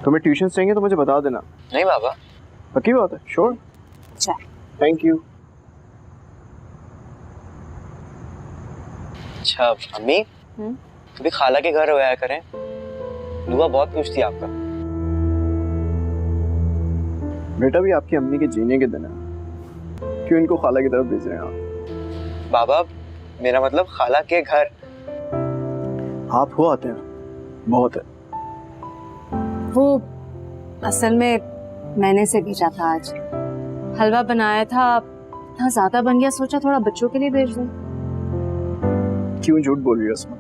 तुम्हें ट्यूशन चाहिए तो मुझे बता देना। नहीं बाबा। पक्की बात है? श्योर? अच्छा थैंक यू। अच्छा अम्मी, कभी खाला के घर आया करें, दुआ बहुत पूछती है आपका। बेटा भी आपकी अम्मी के जीने के दिन है, क्यों इनको खाला की तरफ भेज रहे हैं आप? बाबा मेरा मतलब खाला के घर। आप हो आते हैं, बहुत है। वो असल में मैंने से भेजा था आज, हलवा बनाया था, इतना ज्यादा बन गया, सोचा थोड़ा बच्चों के लिए भेज दूं। क्यों झूठ बोल रही है उसमें?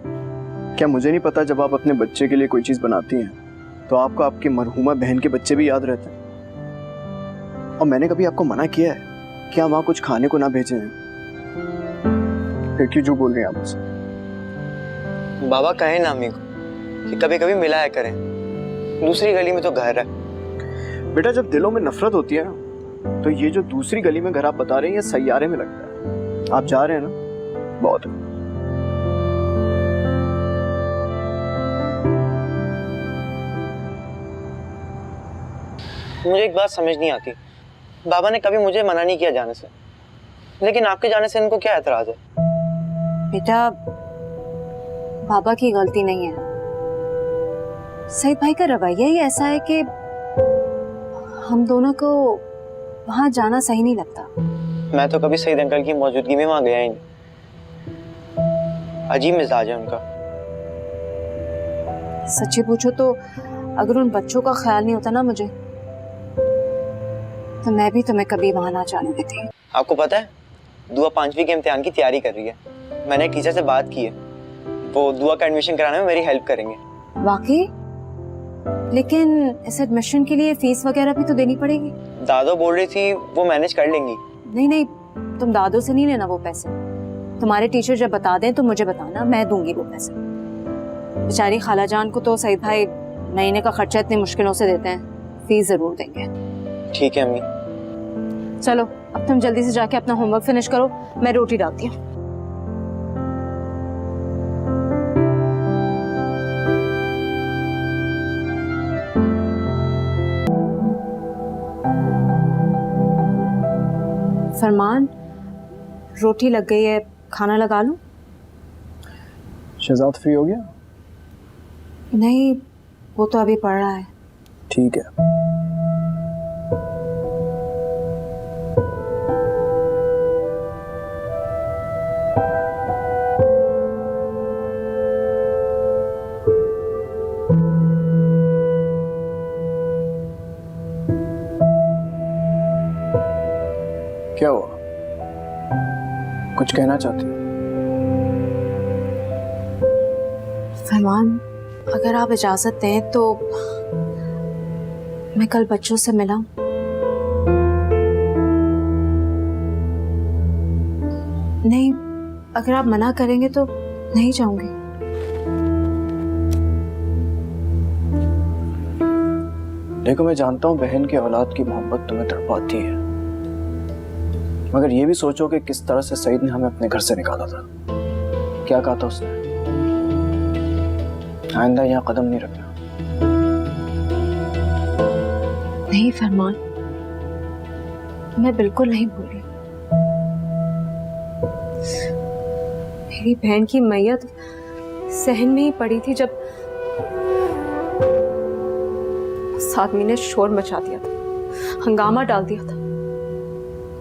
क्या मुझे नहीं पता जब आप अपने बच्चे के लिए कोई चीज बनाती हैं तो आपको आपकी मरहुमा बहन के बच्चे भी याद रहते हैं? और मैंने कभी आपको मना किया है कि आप वहां कुछ खाने को ना भेजें? फिर क्यों झूठ बोल रही हैं आप मुझसे? बाबा कहे ना अम्मी को कि कभी कभी मिलाया करें, दूसरी गली में तो घर है। बेटा जब दिलों में नफरत होती है ना, तो ये जो दूसरी गली में घर आप बता रहे हैं ये सैयारे में लगता है। आप जा रहे हैं ना, बहुत है। मुझे एक बात समझ नहीं आती, बाबा ने कभी मुझे मना नहीं किया जाने से, लेकिन आपके जाने से इनको क्या एतराज है? बेटा बाबा की गलती नहीं है, सईद भाई का रवैया ही ऐसा है कि हम दोनों को वहां जाना सही नहीं लगता। मैं तो कभी सईद अंकल की मौजूदगी में वहां गया ही नहीं, अजीब मिजाज है उनका। सच्ची पूछो तो अगर उन बच्चों का ख्याल नहीं होता ना मुझे, तो मैं भी तुम्हें कभी वहां ना जाने देती। आपको पता है दुआ 5वीं के इम्तिहान की तैयारी कर रही है, मैंने टीचर से बात की है, वो दुआ का एडमिशन कराने में मेरी हेल्प करेंगे। वाकई? लेकिन इस एडमिशन के लिए फीस वगैरह भी तो देनी पड़ेगी। दादो बोल रही थी वो मैनेज कर लेंगी। नहीं नहीं, तुम दादो से नहीं लेना वो पैसे, तुम्हारे टीचर जब बता दें तो मुझे बताना, मैं दूंगी वो पैसे। बेचारी खाला जान को तो सईद भाई महीने का खर्चा इतनी मुश्किलों से देते हैं, फीस जरूर देंगे। ठीक है अम्मी। चलो अब तुम जल्दी से जाके अपना होमवर्क फिनिश करो, मैं रोटी डालती हूँ। फरमान, रोटी लग गई है, खाना लगा लूं? शहजाद फ्री हो गया? नहीं, वो तो अभी पढ़ रहा है। ठीक है। क्या हुआ? कुछ कहना चाहती हो? फरमान, अगर आप इजाजत दें तो मैं कल बच्चों से मिला। नहीं, अगर आप मना करेंगे तो नहीं जाऊंगी। देखो मैं जानता हूँ बहन की औलाद की मोहब्बत तुम्हें तड़पाती है, मगर ये भी सोचो कि किस तरह से सईद ने हमें अपने घर से निकाला था। क्या कहा था उसने? आइंदा यहाँ कदम नहीं रखना। नहीं फरमान, मैं बिल्कुल नहीं भूली। मेरी बहन की मैयत सहन में ही पड़ी थी जब उस आदमी ने शोर मचा दिया था, हंगामा डाल दिया था।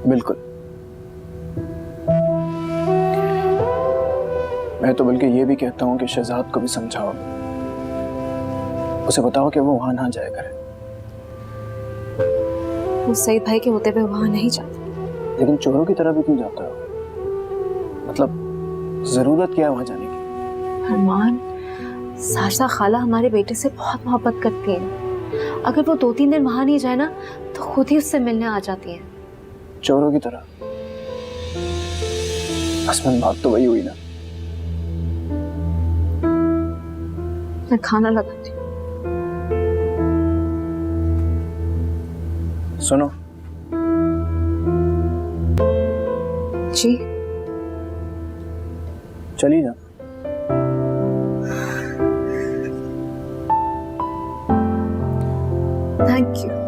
बिल्कुल। मैं तो बल्कि ये भी कहता हूँ कि शहजाद को भी समझाओ, उसे बताओ कि वो वहां ना जाया करे। वो सईद भाई के होते हुए वहां नहीं जाता। लेकिन चोरों की तरह भी क्यों जाता हो? मतलब जरूरत क्या है वहां जाने की? फरमान, साशा खाला हमारे बेटे से बहुत मोहब्बत करती है, अगर वो 2-3 दिन वहां नहीं जाए ना तो खुद ही उससे मिलने आ जाती है। चोरों की तरह? असमन बात तो वही हुई ना। मैं खाना लगाती हूँ। सुनो। जी? चली जा। Thank you.